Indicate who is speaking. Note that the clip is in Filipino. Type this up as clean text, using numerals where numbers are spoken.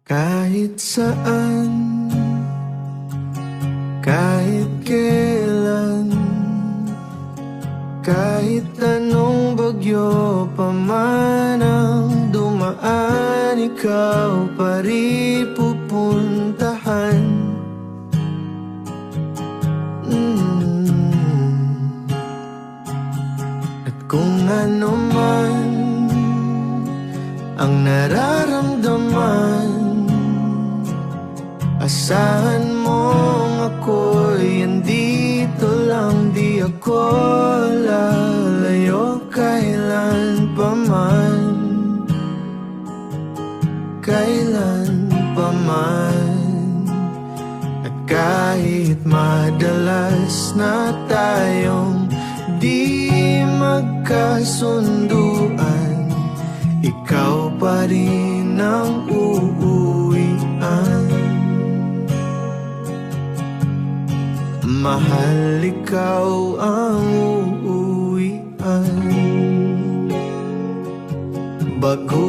Speaker 1: Kahit saan, kahit kailan, kahit anong bagyo pa man ang dumaan, ikaw pa rin pupuntahan. At kung ano man ang nararamdaman, asahan mong ako'y andito lang. Di ako lalayo kailan pa man, kailan pa man. At kahit madalas na tayong di magkasunduan, ikaw pa rin ang uuwian. Mahal, ikaw ang uuwian. Bago